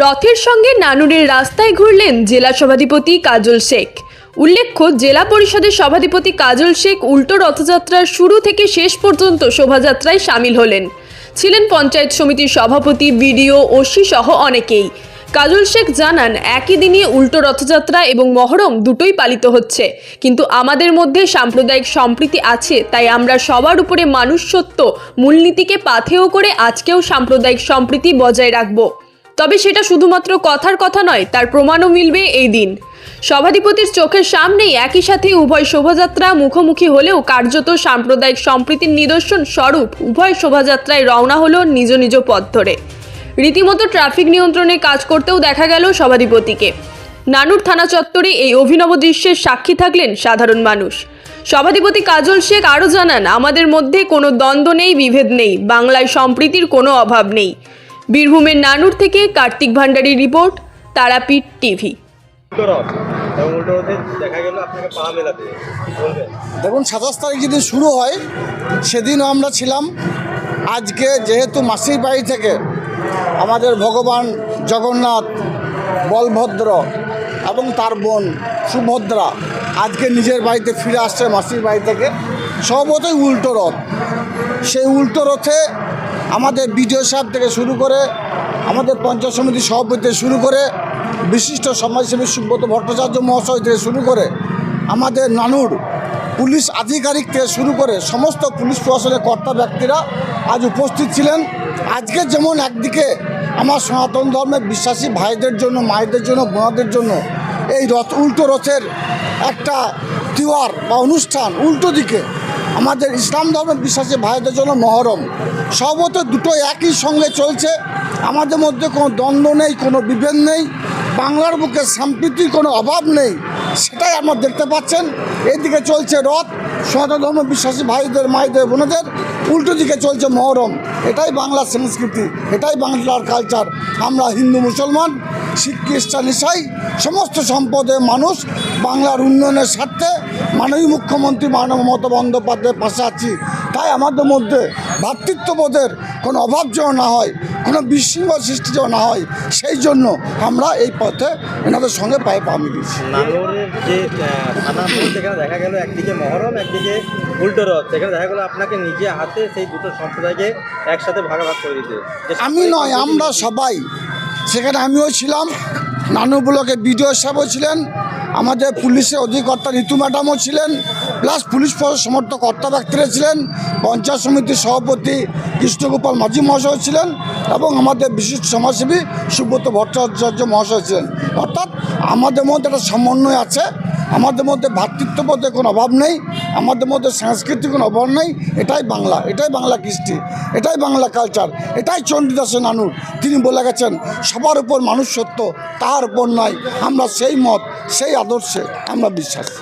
রথের সঙ্গে নানুরের রাস্তায় ঘুরলেন জেলা সভাধিপতি কাজল শেখ। উল্লেখ্য, জেলা পরিষদের সভাধিপতি কাজল শেখ উল্টো রথযাত্রার শুরু থেকে শেষ পর্যন্ত শোভাযাত্রায় সামিল হলেন। ছিলেন পঞ্চায়েত সমিতির সভাপতি, বিডিও, ওসি সহ অনেকেই। কাজল শেখ জানান, একই দিনে উল্টো রথযাত্রা এবং মহরম দুটোই পালিত হচ্ছে, কিন্তু আমাদের মধ্যে সাম্প্রদায়িক সম্প্রীতি আছে, তাই আমরা সবার উপরে মানুষত্ব মূলনীতিকে পাথেয় করে আজকেও সাম্প্রদায়িক সম্প্রীতি বজায় রাখব। তবে সেটা শুধুমাত্র কথার কথা নয়, তার প্রমাণও মিলবে এই দিন। সভাধিপতির চোখের সামনেই একই সাথে উভয় শোভাযাত্রা মুখোমুখি হলেও কার্যত সাম্প্রদায়িক সম্প্রীতির নিদর্শন স্বরূপ উভয় শোভাযাত্রায় রওনা হলো নিজ নিজ পথ ধরে। রীতিমতো ট্রাফিক নিয়ন্ত্রণে কাজ করতেও দেখা গেল সভাধিপতিকে। নানুর থানা চত্বরে এই অভিনব দৃশ্যের সাক্ষী থাকলেন সাধারণ মানুষ। সভাধিপতি কাজল শেখ আরও জানান, আমাদের মধ্যে কোনো দ্বন্দ্ব নেই, বিভেদ নেই, বাংলায় সম্প্রীতির কোনো অভাব নেই। বীরভূমের নানুর থেকে কার্তিক ভান্ডারীর রিপোর্ট, তারাপীঠ টিভি। দেখুন, 27 তারিখ যেদিন শুরু হয় সেদিনও আমরা ছিলাম। আজকে যেহেতু মাসির বাড়ি থেকে আমাদের ভগবান জগন্নাথ, বলভদ্র এবং তার বোন সুভদ্রা আজকে নিজের বাড়িতে ফিরে আসছে মাসির বাড়ি থেকে, সর্বতই উল্টো রথ। সেই উল্টো রথে আমাদের বিডিও সাহেব থেকে শুরু করে, আমাদের পঞ্চায়েত সমিতির সভাপতি থেকে শুরু করে, বিশিষ্ট সমাজসেবী সুব্রত ভট্টাচার্য মহাশয় থেকে শুরু করে, আমাদের নানুর পুলিশ আধিকারিক থেকে শুরু করে সমস্ত পুলিশ প্রশাসনের কর্তা ব্যক্তিরা আজ উপস্থিত ছিলেন। আজকে যেমন একদিকে আমার সনাতন ধর্মের বিশ্বাসী ভাইদের জন্য, মায়েদের জন্য, বোনাদের জন্য এই উল্টো রথের একটা তিওয়ার বা অনুষ্ঠান, উল্টো দিকে আমাদের ইসলাম ধর্মের বিশ্বাসী ভাইদের জন্য মহরম। সর্বত দুটো একই সঙ্গে চলছে। আমাদের মধ্যে কোনো দ্বন্দ্ব নেই, কোনো বিভেদ নেই, বাংলার বুকে সম্প্রীতির কোনো অভাব নেই, সেটাই আমরা দেখতে পাচ্ছেন। এদিকে চলছে রথ, সনাতন ধর্ম বিশ্বাসী ভাইদের, মায়েদের, বোনেদের, উল্টো দিকে চলছে মহরম। এটাই বাংলার সংস্কৃতি, এটাই বাংলার কালচার। আমরা হিন্দু, মুসলমান, শিখ, খ্রিস্টান, ইসাই সমস্ত সম্প্রদায়ের মানুষ বাংলার উন্নয়নের স্বার্থে মাননীয় মুখ্যমন্ত্রী মাননীয় মমতা বন্দ্যোপাধ্যায়ের পাশে আছি। তাই আমাদের মধ্যে ভ্রাতৃত্ববোধের কোনো অভাব যেন না হয়, কোনো বিশৃঙ্খল সৃষ্টি যেন না হয়, সেই জন্য আমরা এই পথে এনাদের সঙ্গে পায়ে পা মিলিয়েছি। নানুরের যে থানা সেখানে দেখা গেল একদিকে মহরম, একদিকে উল্টো রথ, সেখানে দেখা গেল আপনাকে নিজে হাতে সেই দুটো সম্প্রদায়কে একসাথে ভাগাভাগ করে দিতে। আমি নয়, আমরা সবাই সেখানে, আমিও ছিলাম, নানু ব্লকে বিডিও সাহেবও ছিলেন, আমাদের পুলিশের অধিকর্তা ঋতু ম্যাডামও ছিলেন, প্লাস পুলিশ ফোর্স সমর্থক কর্তা ব্যক্তিরা ছিলেন, পঞ্চায়েত সমিতির সভাপতি কৃষ্ণগোপাল মাঝি মহাশয় ছিলেন এবং আমাদের বিশিষ্ট সমাজসেবী সুব্রত ভট্টাচার্য মহাশয় ছিলেন। অর্থাৎ আমাদের মধ্যে একটা সমন্বয় আছে, আমাদের মধ্যে ভ্রাতৃত্ববোধের কোনো অভাব নেই, আমাদের মধ্যে সাংস্কৃতিক কোনো অভাব নেই। এটাই বাংলা, এটাই বাংলা কৃষ্টি, এটাই বাংলা কালচার, এটাই চণ্ডীদাসের নানুর। তিনি বলে গেছেন, সবার উপর মানুষ সত্য, তাহার উপর নয়। আমরা সেই মত, সেই আদর্শে আমরা বিশ্বাসী।